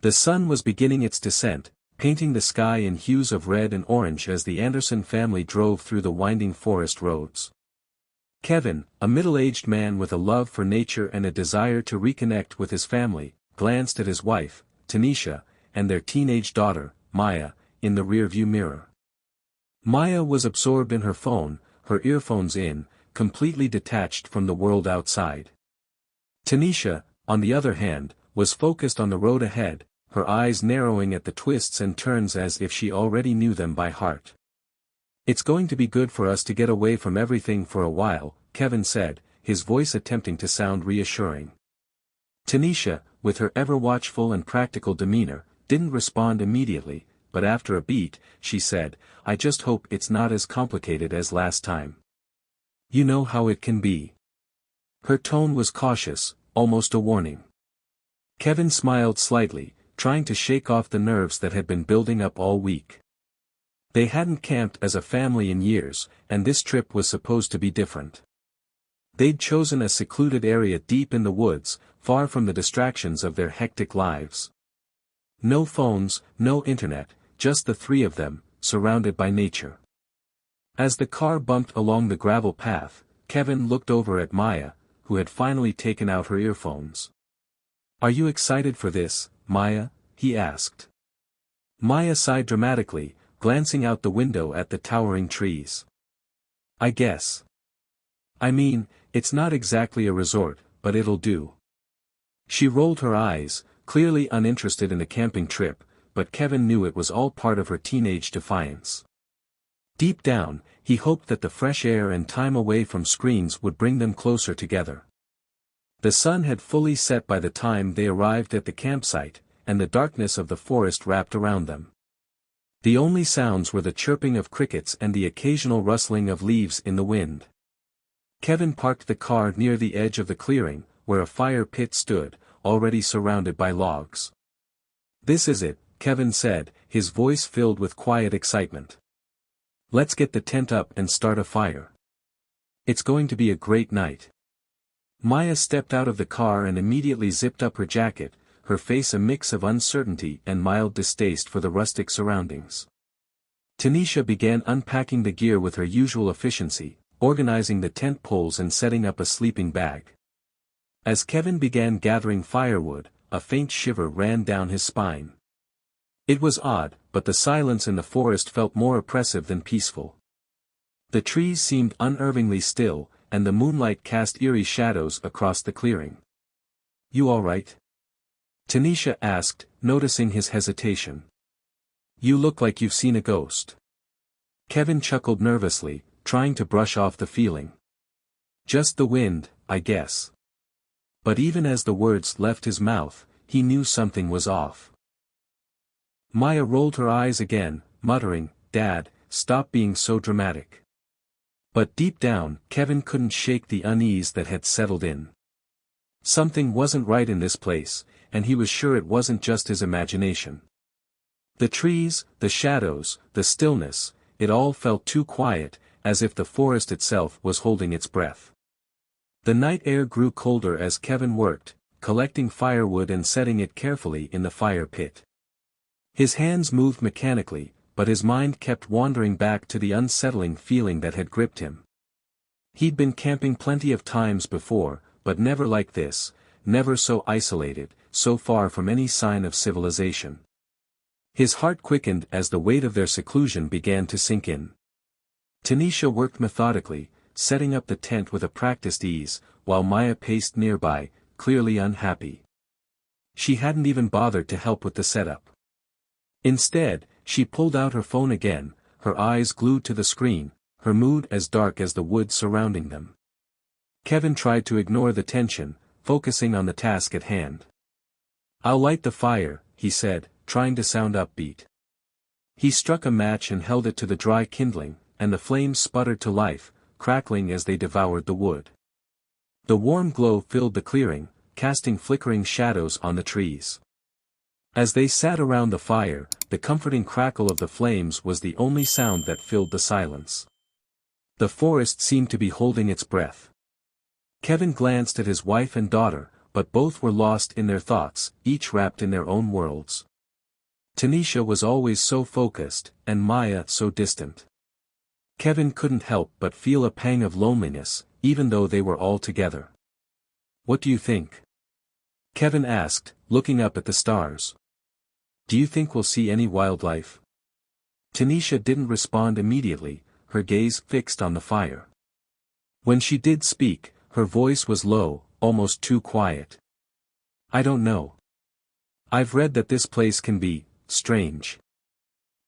The sun was beginning its descent, painting the sky in hues of red and orange as the Anderson family drove through the winding forest roads. Kevin, a middle-aged man with a love for nature and a desire to reconnect with his family, glanced at his wife, Tanisha, and their teenage daughter, Maya, in the rearview mirror. Maya was absorbed in her phone, her earphones in, completely detached from the world outside. Tanisha, on the other hand, was focused on the road ahead, her eyes narrowing at the twists and turns as if she already knew them by heart. "It's going to be good for us to get away from everything for a while," Kevin said, his voice attempting to sound reassuring. Tanisha, with her ever-watchful and practical demeanor, didn't respond immediately, but after a beat, she said, "I just hope it's not as complicated as last time. You know how it can be." Her tone was cautious, almost a warning. Kevin smiled slightly, trying to shake off the nerves that had been building up all week. They hadn't camped as a family in years, and this trip was supposed to be different. They'd chosen a secluded area deep in the woods, far from the distractions of their hectic lives. No phones, no internet, just the three of them, surrounded by nature. As the car bumped along the gravel path, Kevin looked over at Maya, who had finally taken out her earphones. "Are you excited for this, Maya?" he asked. Maya sighed dramatically, glancing out the window at the towering trees. "I guess. I mean, it's not exactly a resort, but it'll do." She rolled her eyes, clearly uninterested in a camping trip, but Kevin knew it was all part of her teenage defiance. Deep down, he hoped that the fresh air and time away from screens would bring them closer together. The sun had fully set by the time they arrived at the campsite, and the darkness of the forest wrapped around them. The only sounds were the chirping of crickets and the occasional rustling of leaves in the wind. Kevin parked the car near the edge of the clearing, where a fire pit stood, already surrounded by logs. "This is it," Kevin said, his voice filled with quiet excitement. "Let's get the tent up and start a fire. It's going to be a great night." Maya stepped out of the car and immediately zipped up her jacket, her face a mix of uncertainty and mild distaste for the rustic surroundings. Tanisha began unpacking the gear with her usual efficiency, organizing the tent poles and setting up a sleeping bag. As Kevin began gathering firewood, a faint shiver ran down his spine. It was odd, but the silence in the forest felt more oppressive than peaceful. The trees seemed unnervingly still, and the moonlight cast eerie shadows across the clearing. "You all right?" Tanisha asked, noticing his hesitation. "You look like you've seen a ghost." Kevin chuckled nervously, trying to brush off the feeling. "Just the wind, I guess." But even as the words left his mouth, he knew something was off. Maya rolled her eyes again, muttering, "Dad, stop being so dramatic." But deep down, Kevin couldn't shake the unease that had settled in. Something wasn't right in this place, and he was sure it wasn't just his imagination. The trees, the shadows, the stillness, it all felt too quiet, as if the forest itself was holding its breath. The night air grew colder as Kevin worked, collecting firewood and setting it carefully in the fire pit. His hands moved mechanically, but his mind kept wandering back to the unsettling feeling that had gripped him. He'd been camping plenty of times before, but never like this, never so isolated, so far from any sign of civilization. His heart quickened as the weight of their seclusion began to sink in. Tanisha worked methodically, setting up the tent with a practiced ease, while Maya paced nearby, clearly unhappy. She hadn't even bothered to help with the setup. Instead, she pulled out her phone again, her eyes glued to the screen, her mood as dark as the woods surrounding them. Kevin tried to ignore the tension, focusing on the task at hand. "I'll light the fire," he said, trying to sound upbeat. He struck a match and held it to the dry kindling, and the flames sputtered to life, crackling as they devoured the wood. The warm glow filled the clearing, casting flickering shadows on the trees. As they sat around the fire, the comforting crackle of the flames was the only sound that filled the silence. The forest seemed to be holding its breath. Kevin glanced at his wife and daughter, but both were lost in their thoughts, each wrapped in their own worlds. Tanisha was always so focused, and Maya so distant. Kevin couldn't help but feel a pang of loneliness, even though they were all together. "What do you think?" Kevin asked, looking up at the stars. "Do you think we'll see any wildlife?" Tanisha didn't respond immediately, her gaze fixed on the fire. When she did speak, her voice was low, almost too quiet. "I don't know. I've read that this place can be strange."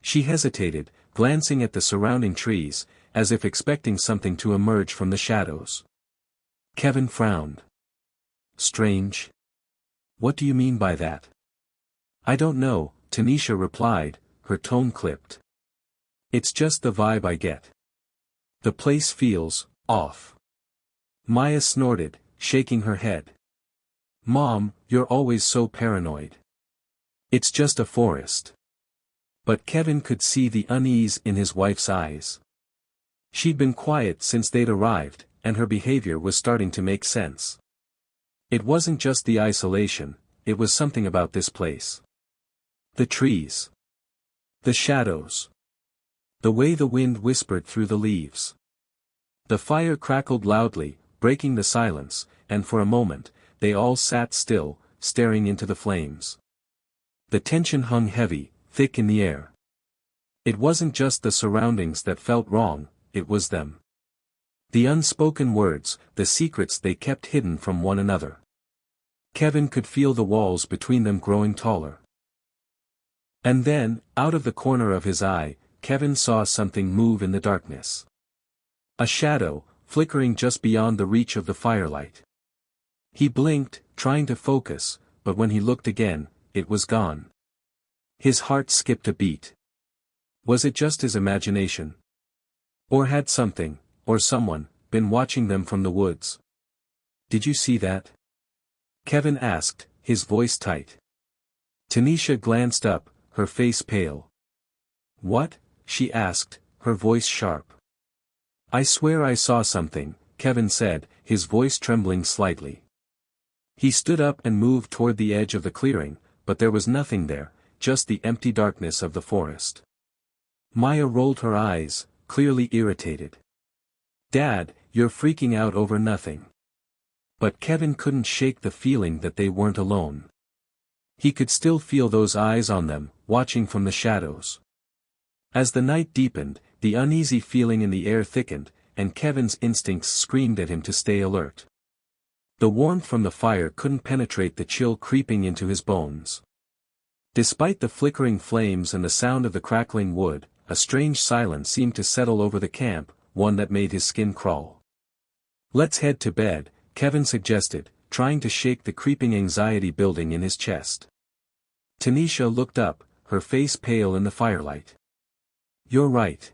She hesitated, glancing at the surrounding trees, as if expecting something to emerge from the shadows. Kevin frowned. "Strange? What do you mean by that?" "I don't know," Tanisha replied, her tone clipped. "It's just the vibe I get. The place feels off." Maya snorted, shaking her head. "Mom, you're always so paranoid. It's just a forest." But Kevin could see the unease in his wife's eyes. She'd been quiet since they'd arrived, and her behavior was starting to make sense. It wasn't just the isolation, it was something about this place. The trees. The shadows. The way the wind whispered through the leaves. The fire crackled loudly, breaking the silence, and for a moment, they all sat still, staring into the flames. The tension hung heavy, thick in the air. It wasn't just the surroundings that felt wrong, it was them. The unspoken words, the secrets they kept hidden from one another. Kevin could feel the walls between them growing taller. And then, out of the corner of his eye, Kevin saw something move in the darkness. A shadow, flickering just beyond the reach of the firelight. He blinked, trying to focus, but when he looked again, it was gone. His heart skipped a beat. Was it just his imagination? Or had something, or someone, been watching them from the woods? "Did you see that?" Kevin asked, his voice tight. Tanisha glanced up, her face pale. "What?" she asked, her voice sharp. "I swear I saw something," Kevin said, his voice trembling slightly. He stood up and moved toward the edge of the clearing, but there was nothing there, just the empty darkness of the forest. Maya rolled her eyes, clearly irritated. "Dad, you're freaking out over nothing." But Kevin couldn't shake the feeling that they weren't alone. He could still feel those eyes on them, watching from the shadows. As the night deepened, the uneasy feeling in the air thickened, and Kevin's instincts screamed at him to stay alert. The warmth from the fire couldn't penetrate the chill creeping into his bones. Despite the flickering flames and the sound of the crackling wood, a strange silence seemed to settle over the camp, one that made his skin crawl. "Let's head to bed," Kevin suggested, trying to shake the creeping anxiety building in his chest. Tanisha looked up, her face pale in the firelight. "You're right.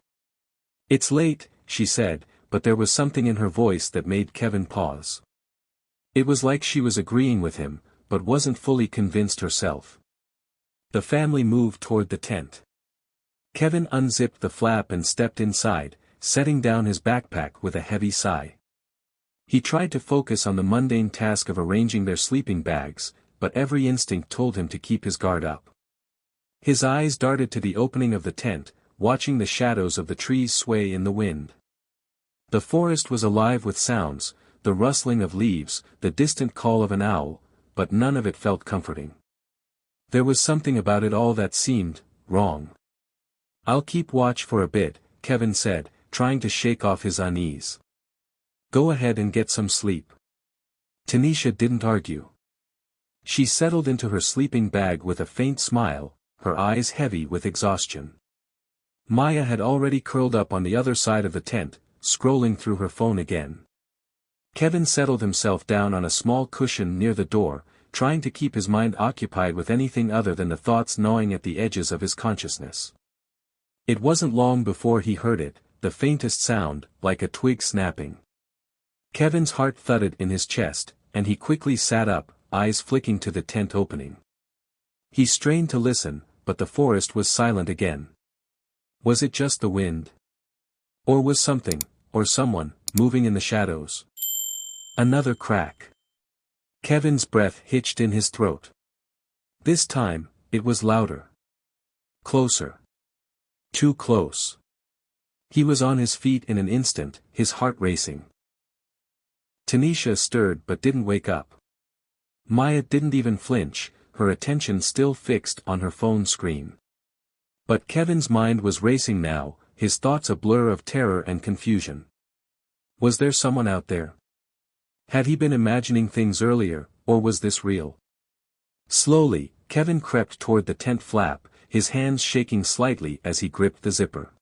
It's late," she said, but there was something in her voice that made Kevin pause. It was like she was agreeing with him, but wasn't fully convinced herself. The family moved toward the tent. Kevin unzipped the flap and stepped inside, setting down his backpack with a heavy sigh. He tried to focus on the mundane task of arranging their sleeping bags, but every instinct told him to keep his guard up. His eyes darted to the opening of the tent, watching the shadows of the trees sway in the wind. The forest was alive with sounds, the rustling of leaves, the distant call of an owl, but none of it felt comforting. There was something about it all that seemed wrong. "I'll keep watch for a bit," Kevin said, trying to shake off his unease. "Go ahead and get some sleep." Tanisha didn't argue. She settled into her sleeping bag with a faint smile, her eyes heavy with exhaustion. Maya had already curled up on the other side of the tent, scrolling through her phone again. Kevin settled himself down on a small cushion near the door, trying to keep his mind occupied with anything other than the thoughts gnawing at the edges of his consciousness. It wasn't long before he heard it, the faintest sound, like a twig snapping. Kevin's heart thudded in his chest, and he quickly sat up, eyes flicking to the tent opening. He strained to listen, but the forest was silent again. Was it just the wind? Or was something, or someone, moving in the shadows? Another crack. Kevin's breath hitched in his throat. This time, it was louder. Closer. Too close. He was on his feet in an instant, his heart racing. Tanisha stirred but didn't wake up. Maya didn't even flinch, her attention still fixed on her phone screen. But Kevin's mind was racing now, his thoughts a blur of terror and confusion. Was there someone out there? Had he been imagining things earlier, or was this real? Slowly, Kevin crept toward the tent flap, his hands shaking slightly as he gripped the zipper.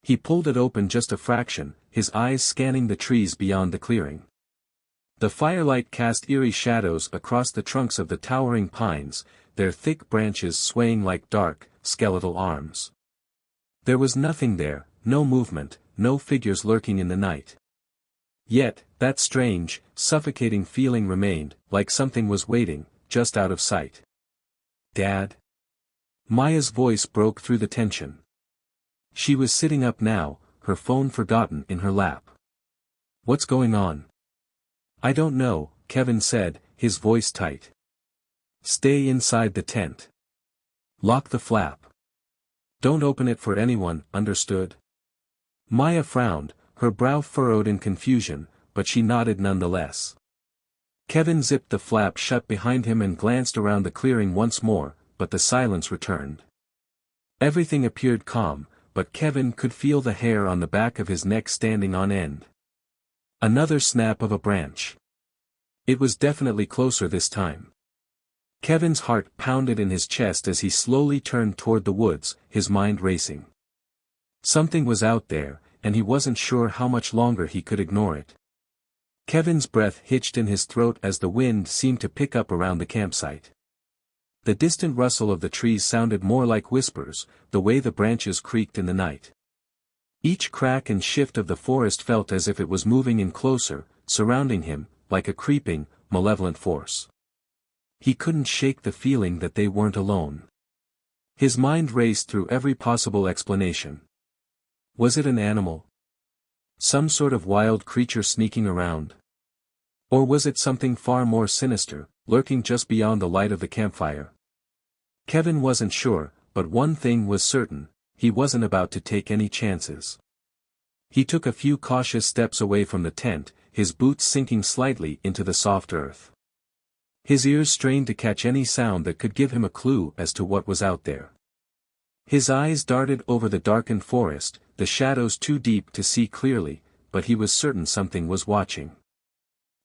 He pulled it open just a fraction, his eyes scanning the trees beyond the clearing. The firelight cast eerie shadows across the trunks of the towering pines, their thick branches swaying like dark, skeletal arms. There was nothing there, no movement, no figures lurking in the night. Yet, that strange, suffocating feeling remained, like something was waiting, just out of sight. "Dad?" Maya's voice broke through the tension. She was sitting up now, her phone forgotten in her lap. "What's going on?" "I don't know," Kevin said, his voice tight. "Stay inside the tent. Lock the flap. Don't open it for anyone, understood?" Maya frowned, her brow furrowed in confusion, but she nodded nonetheless. Kevin zipped the flap shut behind him and glanced around the clearing once more, but the silence returned. Everything appeared calm, but Kevin could feel the hair on the back of his neck standing on end. Another snap of a branch. It was definitely closer this time. Kevin's heart pounded in his chest as he slowly turned toward the woods, his mind racing. Something was out there, and he wasn't sure how much longer he could ignore it. Kevin's breath hitched in his throat as the wind seemed to pick up around the campsite. The distant rustle of the trees sounded more like whispers, the way the branches creaked in the night. Each crack and shift of the forest felt as if it was moving in closer, surrounding him, like a creeping, malevolent force. He couldn't shake the feeling that they weren't alone. His mind raced through every possible explanation. Was it an animal? Some sort of wild creature sneaking around? Or was it something far more sinister, lurking just beyond the light of the campfire? Kevin wasn't sure, but one thing was certain, he wasn't about to take any chances. He took a few cautious steps away from the tent, his boots sinking slightly into the soft earth. His ears strained to catch any sound that could give him a clue as to what was out there. His eyes darted over the darkened forest, the shadows too deep to see clearly, but he was certain something was watching.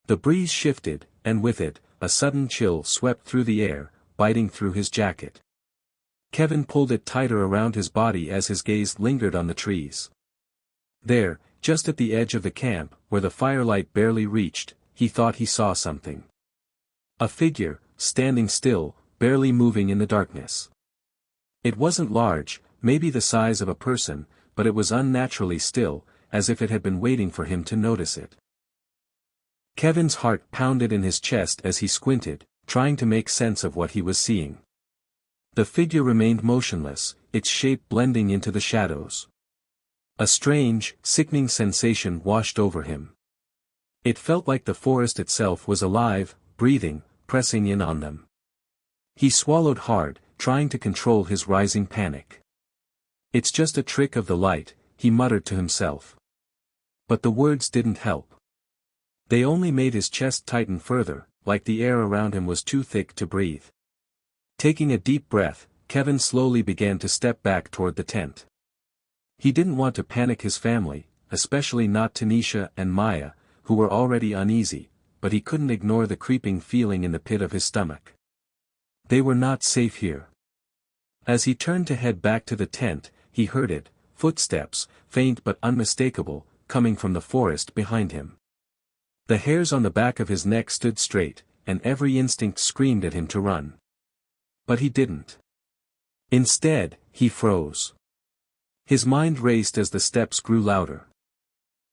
The breeze shifted, and with it, a sudden chill swept through the air, biting through his jacket. Kevin pulled it tighter around his body as his gaze lingered on the trees. There, just at the edge of the camp, where the firelight barely reached, he thought he saw something. A figure, standing still, barely moving in the darkness. It wasn't large, maybe the size of a person, but it was unnaturally still, as if it had been waiting for him to notice it. Kevin's heart pounded in his chest as he squinted, trying to make sense of what he was seeing. The figure remained motionless, its shape blending into the shadows. A strange, sickening sensation washed over him. It felt like the forest itself was alive, breathing, pressing in on them. He swallowed hard, trying to control his rising panic. "It's just a trick of the light," he muttered to himself. But the words didn't help. They only made his chest tighten further, like the air around him was too thick to breathe. Taking a deep breath, Kevin slowly began to step back toward the tent. He didn't want to panic his family, especially not Tanisha and Maya, who were already uneasy, but he couldn't ignore the creeping feeling in the pit of his stomach. They were not safe here. As he turned to head back to the tent, he heard it, footsteps, faint but unmistakable, coming from the forest behind him. The hairs on the back of his neck stood straight, and every instinct screamed at him to run. But he didn't. Instead, he froze. His mind raced as the steps grew louder.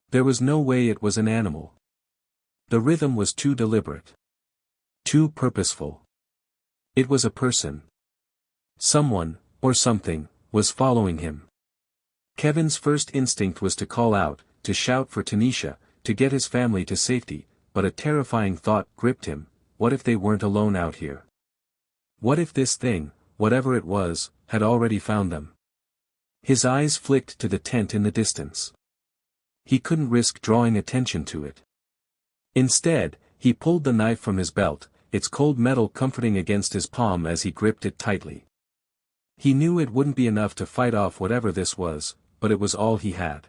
There was no way it was an animal. The rhythm was too deliberate. Too purposeful. It was a person. Someone, or something, was following him. Kevin's first instinct was to call out, to shout for Tanisha, to get his family to safety, but a terrifying thought gripped him. what if they weren't alone out here? What if this thing, whatever it was, had already found them? His eyes flicked to the tent in the distance. He couldn't risk drawing attention to it. Instead, he pulled the knife from his belt, its cold metal comforting against his palm as he gripped it tightly. He knew it wouldn't be enough to fight off whatever this was, but it was all he had.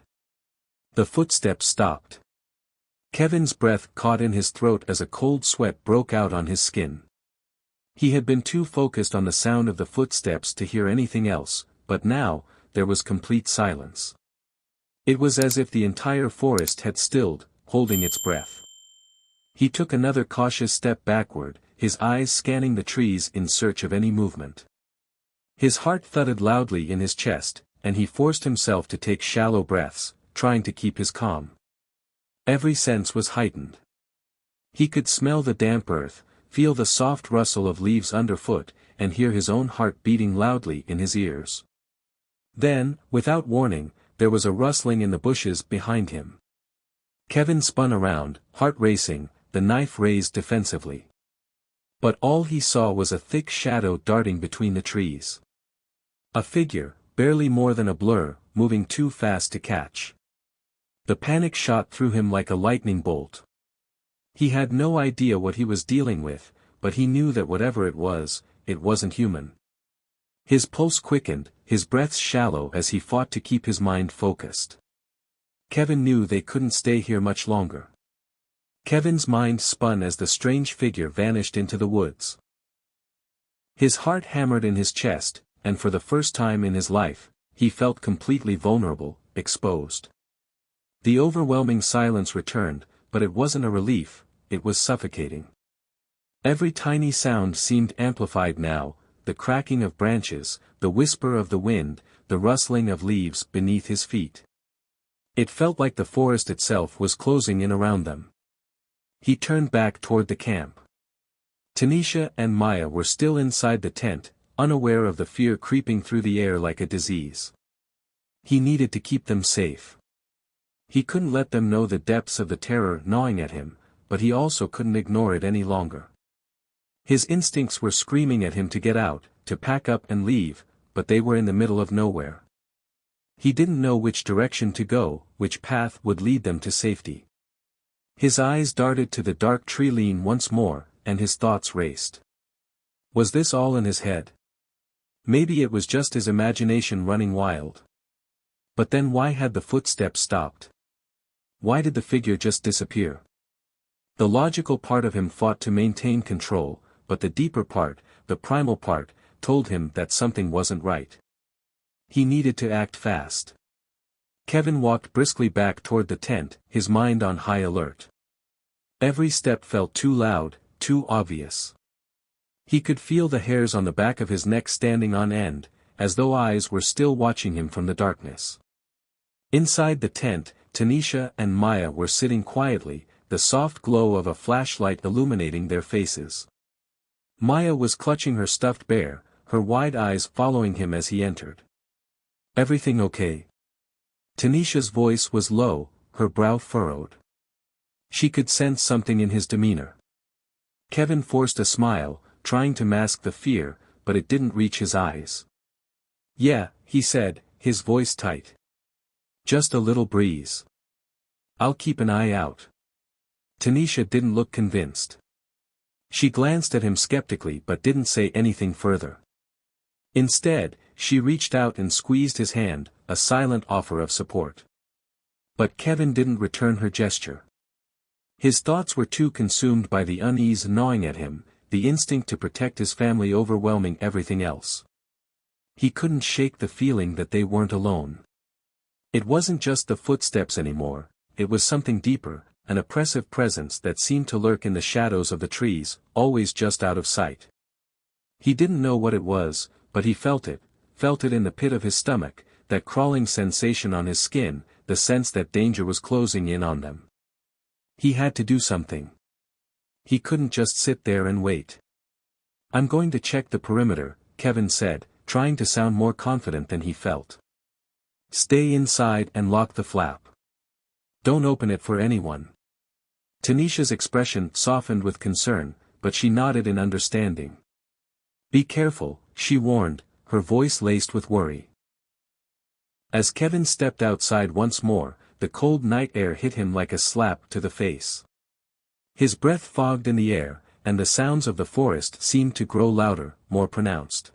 The footsteps stopped. Kevin's breath caught in his throat as a cold sweat broke out on his skin. He had been too focused on the sound of the footsteps to hear anything else, but now, there was complete silence. It was as if the entire forest had stilled, holding its breath. He took another cautious step backward, his eyes scanning the trees in search of any movement. His heart thudded loudly in his chest, and he forced himself to take shallow breaths, trying to keep his calm. Every sense was heightened. He could smell the damp earth, feel the soft rustle of leaves underfoot, and hear his own heart beating loudly in his ears. Then, without warning, there was a rustling in the bushes behind him. Kevin spun around, heart racing, the knife raised defensively. But all he saw was a thick shadow darting between the trees. A figure, barely more than a blur, moving too fast to catch. The panic shot through him like a lightning bolt. He had no idea what he was dealing with, but he knew that whatever it wasn't human. His pulse quickened, his breaths shallow as he fought to keep his mind focused. Kevin knew they couldn't stay here much longer. Kevin's mind spun as the strange figure vanished into the woods. His heart hammered in his chest, and for the first time in his life, he felt completely vulnerable, exposed. The overwhelming silence returned, but it wasn't a relief, it was suffocating. Every tiny sound seemed amplified now, the cracking of branches, the whisper of the wind, the rustling of leaves beneath his feet. It felt like the forest itself was closing in around them. He turned back toward the camp. Tanisha and Maya were still inside the tent, unaware of the fear creeping through the air like a disease. He needed to keep them safe. He couldn't let them know the depths of the terror gnawing at him, but he also couldn't ignore it any longer. His instincts were screaming at him to get out, to pack up and leave, but they were in the middle of nowhere. He didn't know which direction to go, which path would lead them to safety. His eyes darted to the dark tree line once more, and his thoughts raced. Was this all in his head? Maybe it was just his imagination running wild. But then why had the footsteps stopped? Why did the figure just disappear? The logical part of him fought to maintain control, but the deeper part, the primal part, told him that something wasn't right. He needed to act fast. Kevin walked briskly back toward the tent, his mind on high alert. Every step felt too loud, too obvious. He could feel the hairs on the back of his neck standing on end, as though eyes were still watching him from the darkness. Inside the tent, Tanisha and Maya were sitting quietly, the soft glow of a flashlight illuminating their faces. Maya was clutching her stuffed bear, her wide eyes following him as he entered. "Everything okay?" Tanisha's voice was low, her brow furrowed. She could sense something in his demeanor. Kevin forced a smile, trying to mask the fear, but it didn't reach his eyes. "Yeah," he said, his voice tight. "Just a little breeze. I'll keep an eye out." Tanisha didn't look convinced. She glanced at him skeptically but didn't say anything further. Instead, she reached out and squeezed his hand, a silent offer of support. But Kevin didn't return her gesture. His thoughts were too consumed by the unease gnawing at him, the instinct to protect his family overwhelming everything else. He couldn't shake the feeling that they weren't alone. It wasn't just the footsteps anymore, it was something deeper, an oppressive presence that seemed to lurk in the shadows of the trees, always just out of sight. He didn't know what it was, but he felt it in the pit of his stomach, that crawling sensation on his skin, the sense that danger was closing in on them. He had to do something. He couldn't just sit there and wait. "I'm going to check the perimeter," Kevin said, trying to sound more confident than he felt. "Stay inside and lock the flap. Don't open it for anyone." Tanisha's expression softened with concern, but she nodded in understanding. "Be careful," she warned, her voice laced with worry. As Kevin stepped outside once more, the cold night air hit him like a slap to the face. His breath fogged in the air, and the sounds of the forest seemed to grow louder, more pronounced.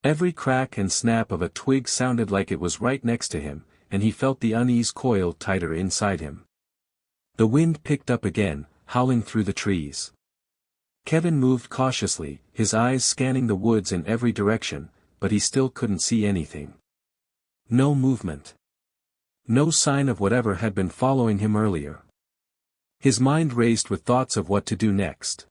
Every crack and snap of a twig sounded like it was right next to him, and he felt the unease coil tighter inside him. The wind picked up again, howling through the trees. Kevin moved cautiously, his eyes scanning the woods in every direction, but he still couldn't see anything. No movement. No sign of whatever had been following him earlier. His mind raced with thoughts of what to do next.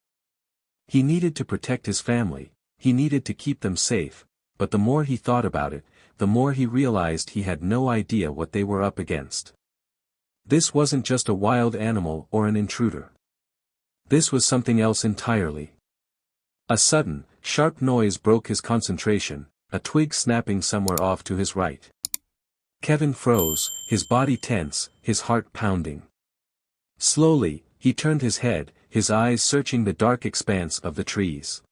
He needed to protect his family, he needed to keep them safe, but the more he thought about it, the more he realized he had no idea what they were up against. This wasn't just a wild animal or an intruder. This was something else entirely. A sudden, sharp noise broke his concentration, a twig snapping somewhere off to his right. Kevin froze, his body tense, his heart pounding. Slowly, he turned his head, his eyes searching the dark expanse of the trees.